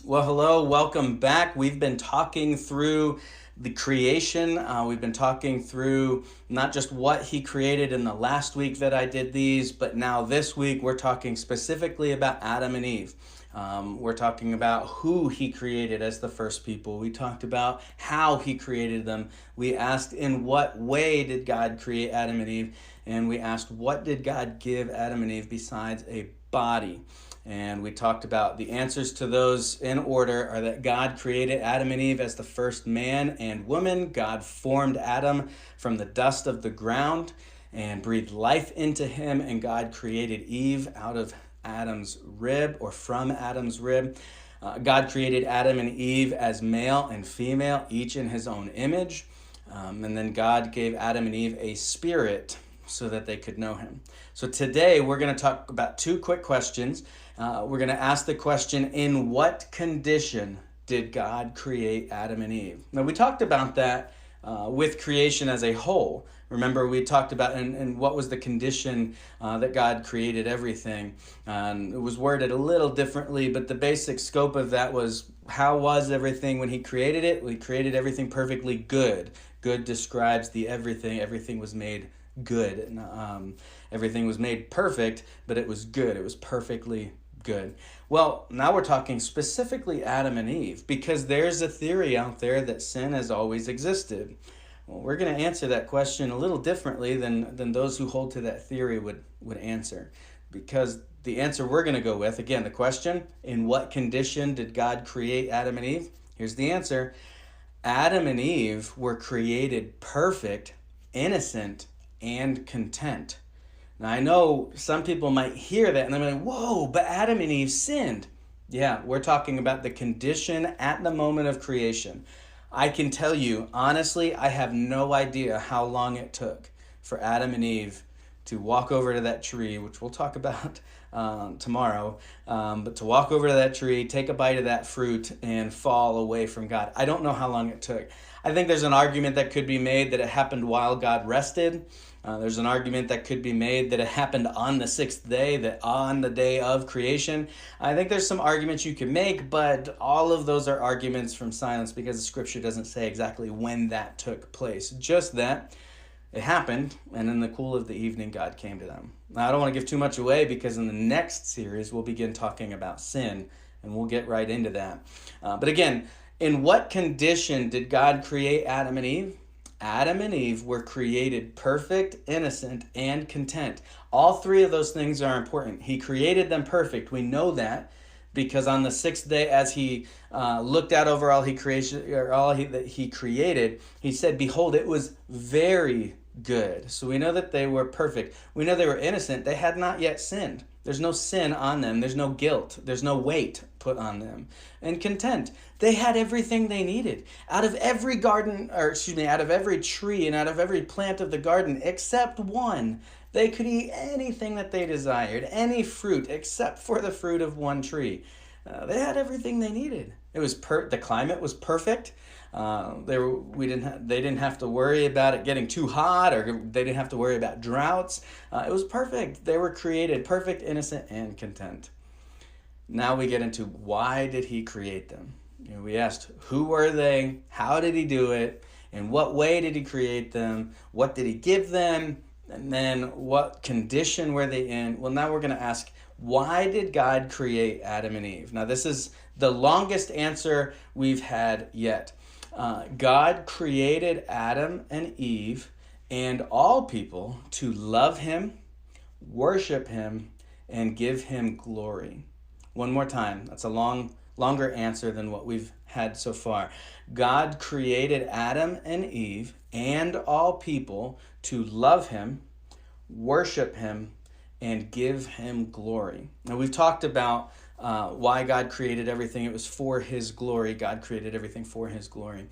Well, hello, welcome back. We've been talking through the creation. We've been talking through not just what he created in the last week that I did these, but now this week we're talking specifically about Adam and Eve. We're talking about who he created as the first people. We talked about how he created them. We asked in what way did God create Adam and Eve? And we asked what did God give Adam and Eve besides a body? And we talked about the answers to those in order are that God created Adam and Eve as the first man and woman. God formed Adam from the dust of the ground and breathed life into him. And God created Eve out of Adam's rib or from Adam's rib. God created Adam and Eve as male and female, each in his own image. And then God gave Adam and Eve a spirit so that they could know him. So today we're going to talk about two quick questions. We're going to ask the question, in what condition did God create Adam and Eve? Now, we talked about that with creation as a whole. Remember, we talked about and what was the condition that God created everything. It was worded a little differently, but the basic scope of that was, how was everything when he created it? We created everything perfectly good. Good describes the everything. Everything was made good. Everything was made perfect, but it was good. It was perfectly good. Well, now we're talking specifically Adam and Eve, because there's a theory out there that sin has always existed. Well, we're going to answer that question a little differently than those who hold to that theory would answer, because the answer we're going to go with, again, the question, in what condition did God create Adam and Eve? Here's the answer. Adam and Eve were created perfect, innocent, and content. Now, I know some people might hear that and they're like, whoa, but Adam and Eve sinned. Yeah, we're talking about the condition at the moment of creation. I can tell you, honestly, I have no idea how long it took for Adam and Eve to walk over to that tree, which we'll talk about tomorrow, but to walk over to that tree, take a bite of that fruit, and fall away from God. I don't know how long it took. I think there's an argument that could be made that it happened while God rested. There's an argument that could be made that it happened on the sixth day, that on the day of creation. I think there's some arguments you can make, but all of those are arguments from silence because the scripture doesn't say exactly when that took place. Just that it happened, and in the cool of the evening, God came to them. Now, I don't want to give too much away because in the next series, we'll begin talking about sin, and we'll get right into that. But again, in what condition did God create Adam and Eve? Adam and Eve were created perfect, innocent, and content. All three of those things are important. He created them perfect. We know that because on the sixth day, as he looked out over all that he created, he said, "Behold, it was very good." So we know that they were perfect. We know they were innocent. They had not yet sinned. There's no sin on them. There's no guilt. There's no weight put on them. And content. They had everything they needed. Out of every out of every tree and out of every plant of the garden, except one, they could eat anything that they desired, any fruit except for the fruit of one tree. They had everything they needed. It was the climate was perfect. They didn't have to worry about it getting too hot, or they didn't have to worry about droughts. It was perfect. They were created perfect, innocent, and content. Now we get into, why did he create them? We asked, who were they? How did he do it? In what way did he create them? What did he give them? And then what condition were they in? Well, now we're going to ask, why did God create Adam and Eve? Now, this is the longest answer we've had yet. God created Adam and Eve and all people to love him, worship him, and give him glory. One more time. That's a longer answer than what we've had so far. God created Adam and Eve and all people to love him, worship him, and give him glory. Now, we've talked about why God created everything. It was for his glory. God created everything for his glory.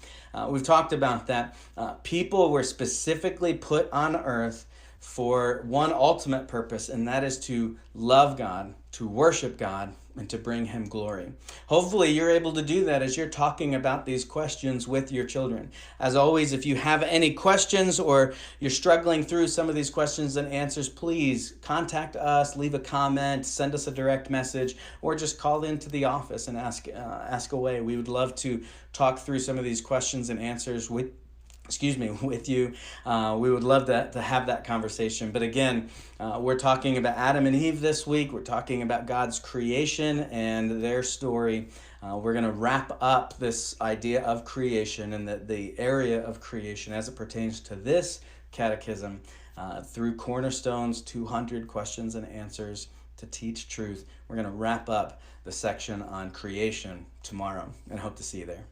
We've talked about that. People were specifically put on earth for one ultimate purpose, and that is to love God, to worship God, and to bring Him glory. Hopefully, you're able to do that as you're talking about these questions with your children. As always, if you have any questions or you're struggling through some of these questions and answers, please contact us, leave a comment, send us a direct message, or just call into the office and ask away. We would love to talk through some of these questions and answers with you. We would love to have that conversation. But again, we're talking about Adam and Eve this week. We're talking about God's creation and their story. We're going to wrap up this idea of creation and the area of creation as it pertains to this catechism through Cornerstone's 200 questions and answers to teach truth. We're going to wrap up the section on creation tomorrow, and hope to see you there.